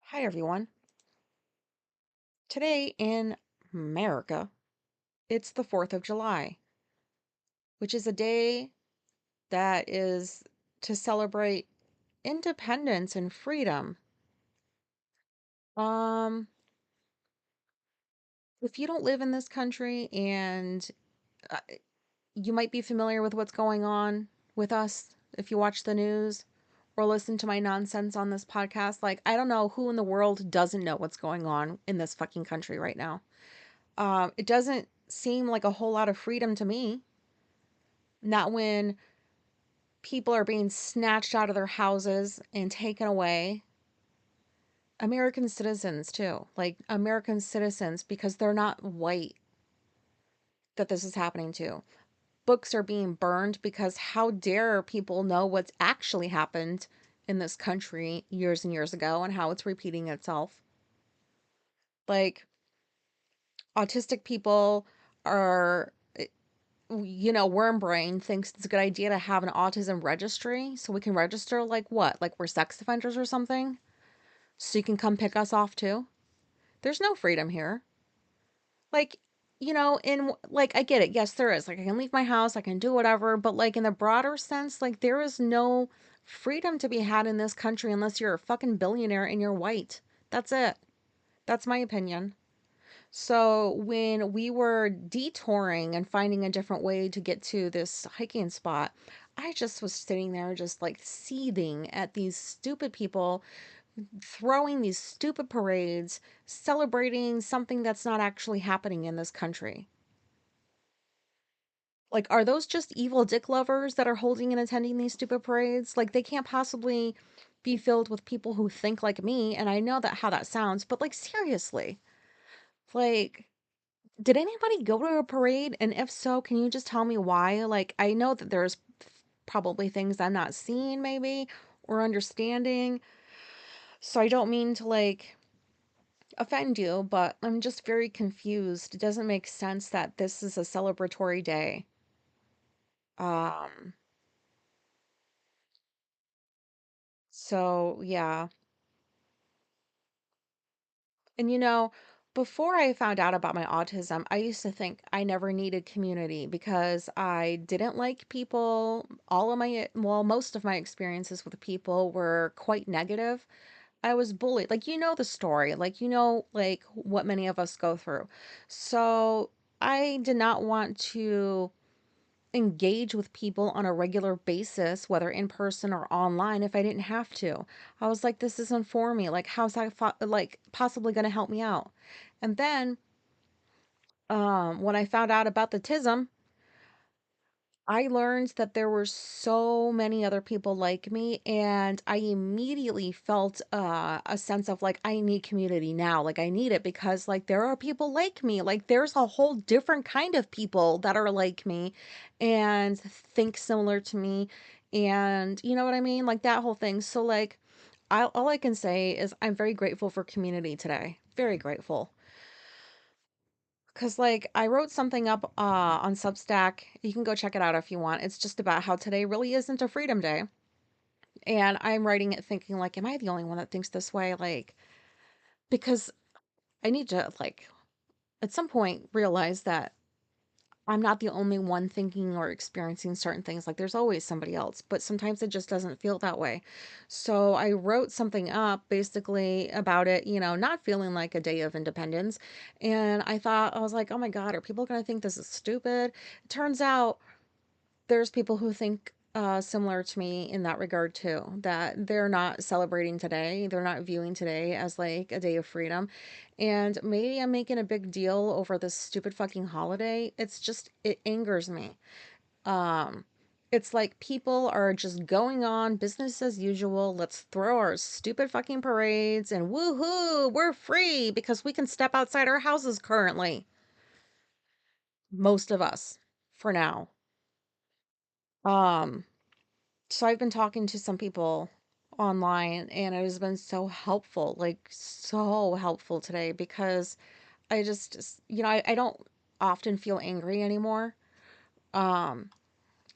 Hi, everyone. Today in America, it's the 4th of July, which is a day that is to celebrate independence and freedom. Um, if you don't live in this country and uh, you might be familiar with what's going on with us if you watch the news or listen to my nonsense on this podcast, like, I don't know who in the world doesn't know what's going on in this fucking country right now. It doesn't seem like a whole lot of freedom to me. Not when people are being snatched out of their houses and taken away. American citizens, too. Like American citizens, because they're not white, that this is happening to. Books are being burned because how dare people know what's actually happened in this country years and years ago and how it's repeating itself. Like, autistic people are, Worm Brain thinks it's a good idea to have an autism registry so we can register like what? Like we're sex offenders or something? So you can come pick us off too? There's no freedom here. Like, in like I get it. Yes, there is. Like I can leave my house, I can do whatever, but like in the broader sense, like there is no freedom to be had in this country unless you're a fucking billionaire and you're white. That's it. That's my opinion. So when we were detouring and finding a different way to get to this hiking spot, I just was sitting there just like seething at these stupid people throwing these stupid parades, celebrating something that's not actually happening in this country. Like, are those just evil dick lovers that are holding and attending these stupid parades? Like, they can't possibly be filled with people who think like me. And I know that how that sounds, but like, seriously, like, did anybody go to a parade? And if so, can you just tell me why? Like, I know that there's probably things I'm not seeing, maybe, or understanding. So I don't mean to like offend you, but I'm just very confused. It doesn't make sense that this is a celebratory day. Um, so yeah. And before I found out about my autism, I used to think I never needed community because I didn't like people. Most of my experiences with people were quite negative. I was bullied. Like, the story, like, like what many of us go through. So I did not want to engage with people on a regular basis, whether in person or online, if I didn't have to. I was like, this isn't for me. Like, how's that like possibly going to help me out? And then, when I found out about the TISM, I learned that there were so many other people like me, and I immediately felt a sense of like, I need community now. Like, I need it because, like, there are people like me. Like, there's a whole different kind of people that are like me and think similar to me. And you know what I mean? Like, that whole thing. So, like, all I can say is I'm very grateful for community today. Very grateful. Cause like I wrote something up on Substack. You can go check it out if you want. It's just about how today really isn't a freedom day. And I'm writing it thinking like, am I the only one that thinks this way? Like, because I need to like at some point realize that I'm not the only one thinking or experiencing certain things. Like there's always somebody else, but sometimes it just doesn't feel that way. So I wrote something up basically about it, not feeling like a day of independence. And I was like, oh my God, are people going to think this is stupid? It turns out there's people who think similar to me in that regard too, that they're not celebrating today. They're not viewing today as like a day of freedom. And maybe I'm making a big deal over this stupid fucking holiday. It angers me. Um, it's like people are just going on business as usual. Let's throw our stupid fucking parades and woohoo, we're free because we can step outside our houses currently. Most of us, for now. Um, So I've been talking to some people online and it has been so helpful, like so helpful today because I just, I don't often feel angry anymore. Um,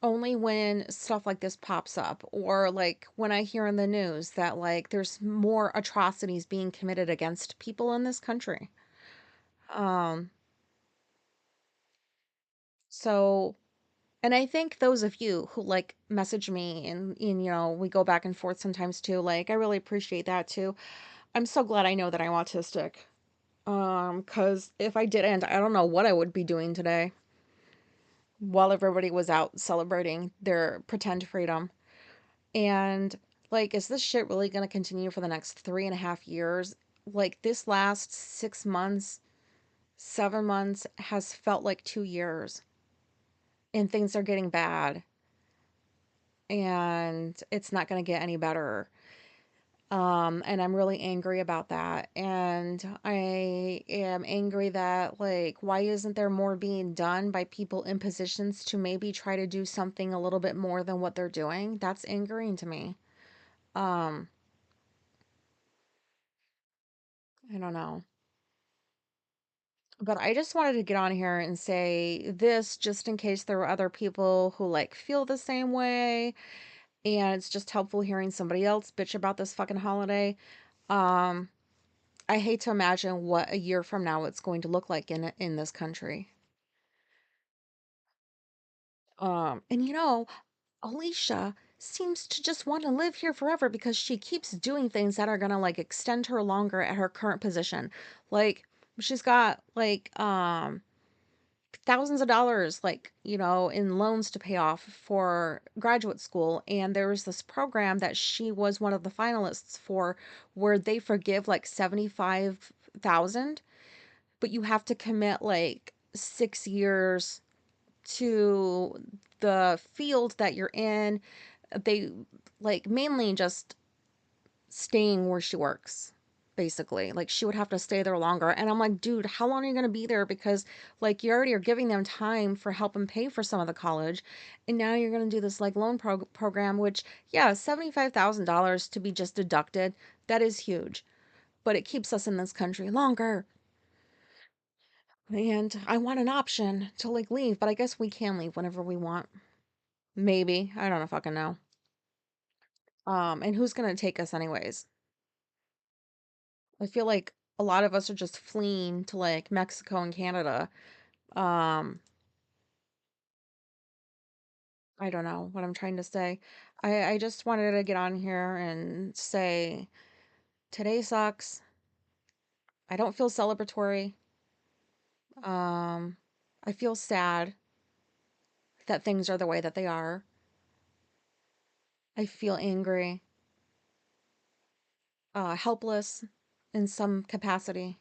Only when stuff like this pops up, or like when I hear in the news that like there's more atrocities being committed against people in this country. Um, so, and I think those of you who like message me and we go back and forth sometimes too, like I really appreciate that too. I'm so glad I know that I'm autistic. 'Cause if I didn't, I don't know what I would be doing today while everybody was out celebrating their pretend freedom. And like, is this shit really gonna continue for the next 3.5 years? Like, this last 6 months, 7 months has felt like 2 years, and things are getting bad, and it's not gonna get any better. And I'm really angry about that. And I am angry that, like, why isn't there more being done by people in positions to maybe try to do something a little bit more than what they're doing? That's angering to me. Um, I don't know. But I just wanted to get on here and say this just in case there were other people who like feel the same way. And it's just helpful hearing somebody else bitch about this fucking holiday. Um, I hate to imagine what a year from now it's going to look like in this country. And Alicia seems to just want to live here forever because she keeps doing things that are gonna like extend her longer at her current position. Like she's got like thousands of dollars like in loans to pay off for graduate school, and there was this program that she was one of the finalists for where they forgive like 75,000, but you have to commit like 6 years to the field that you're in. They like mainly just staying where she works, basically. Like she would have to stay there longer. And I'm like, dude, how long are you going to be there? Because like you already are giving them time for help and pay for some of the college. And now you're going to do this like loan program, which, yeah, $75,000 to be just deducted. That is huge. But it keeps us in this country longer. And I want an option to like leave, but I guess we can leave whenever we want. Maybe. I don't know fucking know. And who's gonna take us anyways? I feel like a lot of us are just fleeing to like Mexico and Canada. Um, I don't know what I'm trying to say. I just wanted to get on here and say today sucks. I don't feel celebratory. Um, I feel sad that things are the way that they are. I feel angry, helpless in some capacity.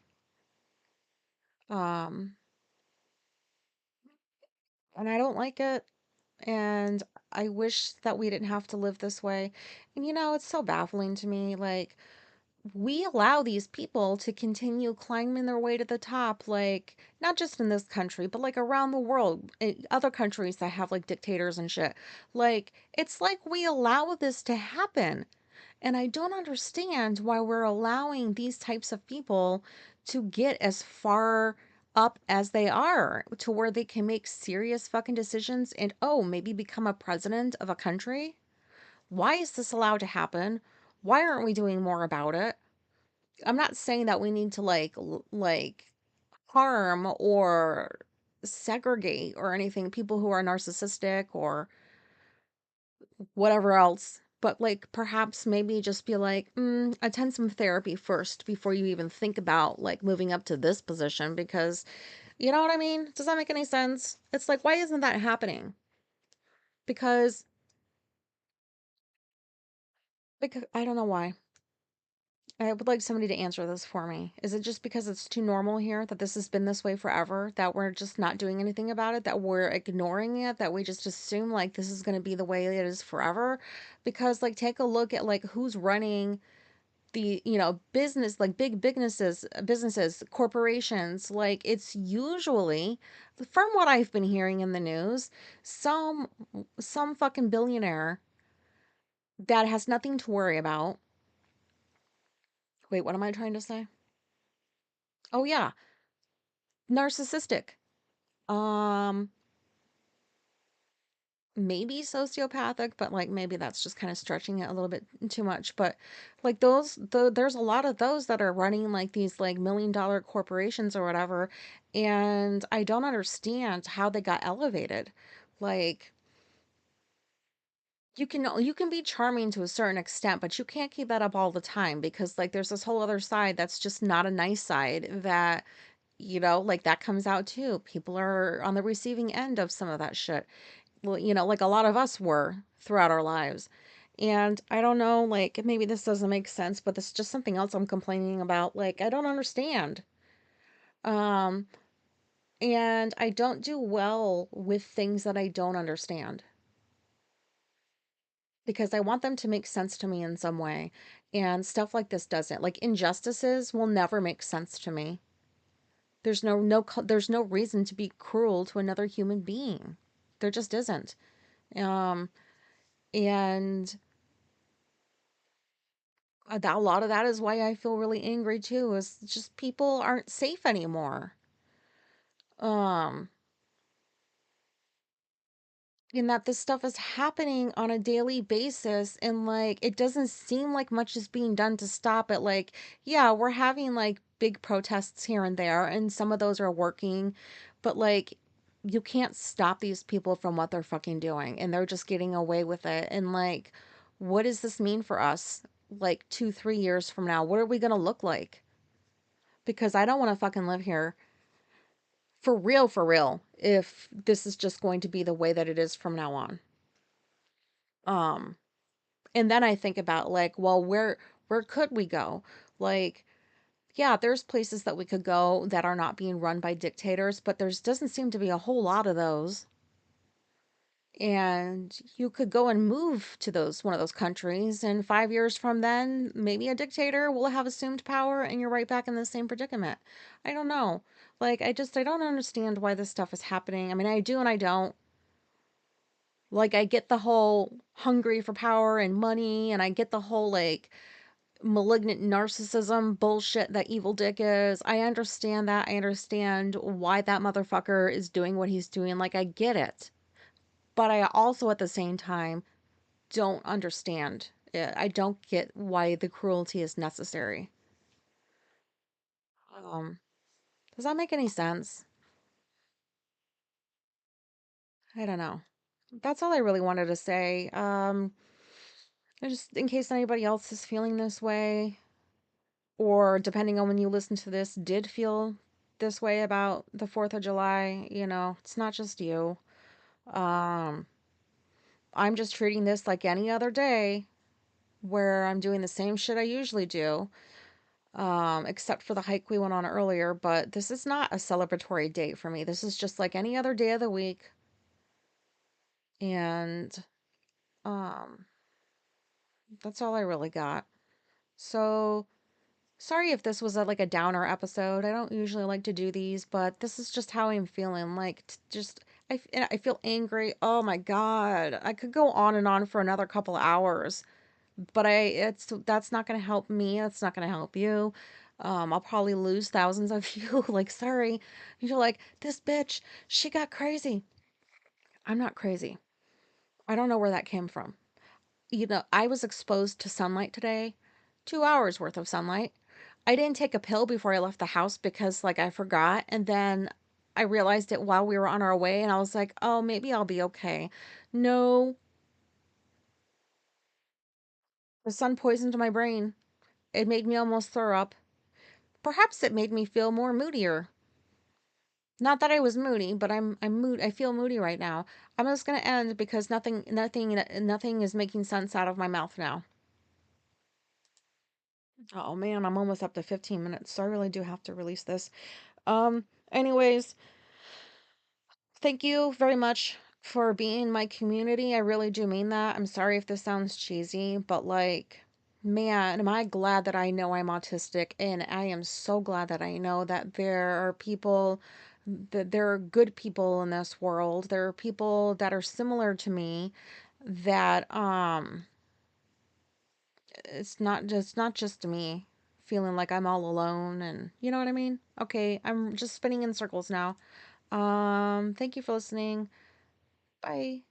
Um, and I don't like it. And I wish that we didn't have to live this way. And it's so baffling to me. Like, we allow these people to continue climbing their way to the top, like, not just in this country, but like around the world, in other countries that have like dictators and shit. Like, it's like we allow this to happen. And I don't understand why we're allowing these types of people to get as far up as they are to where they can make serious fucking decisions and, oh, maybe become a president of a country. Why is this allowed to happen? Why aren't we doing more about it? I'm not saying that we need to like harm or segregate or anything people who are narcissistic or whatever else. But like perhaps maybe just be like, attend some therapy first before you even think about like moving up to this position because you know what I mean? Does that make any sense? It's like, why isn't that happening? Because I don't know why. I would like somebody to answer this for me. Is it just because it's too normal here that this has been this way forever, that we're just not doing anything about it, that we're ignoring it, that we just assume like this is going to be the way it is forever? Because like take a look at like who's running the business, like big businesses, corporations. Like it's usually, from what I've been hearing in the news, some some fucking billionaire that has nothing to worry about. Wait, what am I trying to say? Oh yeah, narcissistic. um maybe sociopathic, but like maybe that's just kind of stretching it a little bit too much. But like there's a lot of those that are running like these like $1 million corporations or whatever, and I don't understand how they got elevated. Like you can be charming to a certain extent, but you can't keep that up all the time because like there's this whole other side that's just not a nice side that like that comes out too. People are on the receiving end of some of that shit. Well, like a lot of us were throughout our lives. And I don't know, like maybe this doesn't make sense, but this is just something else I'm complaining about. Like I don't understand. Um and I don't do well with things that I don't understand because I want them to make sense to me in some way. And stuff like this doesn't. Like injustices will never make sense to me. There's no reason to be cruel to another human being. There just isn't. Um and a lot of that is why I feel really angry too, is just people aren't safe anymore. Um, and that this stuff is happening on a daily basis, and like it doesn't seem like much is being done to stop it. Like, yeah, we're having like big protests here and there, and some of those are working, but like you can't stop these people from what they're fucking doing, and they're just getting away with it. And like, what does this mean for us? Like 2, 3 years from now, what are we gonna look like? Because I don't want to fucking live here for real, if this is just going to be the way that it is from now on. Um, and then I think about like, well, where could we go? Like, yeah, there's places that we could go that are not being run by dictators, but there's doesn't seem to be a whole lot of those. And you could go and move to those one of those countries, and 5 years from then, maybe a dictator will have assumed power, and you're right back in the same predicament. I don't know. Like, I don't understand why this stuff is happening. I mean, I do and I don't. Like, I get the whole hungry for power and money, and I get the whole like malignant narcissism bullshit that evil dick is. I understand that. I understand why that motherfucker is doing what he's doing. Like, I get it. But I also, at the same time, don't understand it. I don't get why the cruelty is necessary. Um, does that make any sense? I don't know. That's all I really wanted to say. Just in case anybody else is feeling this way, or depending on when you listen to this, did feel this way about the 4th of July, it's not just you. Um, I'm just treating this like any other day where I'm doing the same shit I usually do, except for the hike we went on earlier. But this is not a celebratory date for me. This is just like any other day of the week. And um, that's all I really got. So sorry if this was like a downer episode. I don't usually like to do these, but this is just how I'm feeling. Like, just, I feel angry. Oh my God. I could go on and on for another couple hours, but that's not going to help me. That's not going to help you. I'll probably lose thousands of you. Like, sorry. You're like, this bitch, she got crazy. I'm not crazy. I don't know where that came from. I was exposed to sunlight today, 2 hours worth of sunlight. I didn't take a pill before I left the house because, like, I forgot. And then I realized it while we were on our way, and I was like, oh, maybe I'll be okay. No, the sun poisoned my brain. It made me almost throw up. Perhaps it made me feel more moodier. Not that I was moody, but I feel moody right now. I'm just gonna end because nothing is making sense out of my mouth now. Oh man, I'm almost up to 15 minutes, so I really do have to release this. Anyways, thank you very much for being my community. I really do mean that. I'm sorry if this sounds cheesy, but like, man, am I glad that I know I'm autistic, and I am so glad that I know that there are good people in this world. There are people that are similar to me that it's not just me feeling like I'm all alone, and you know what I mean? Okay, I'm just spinning in circles now. Thank you for listening. Bye.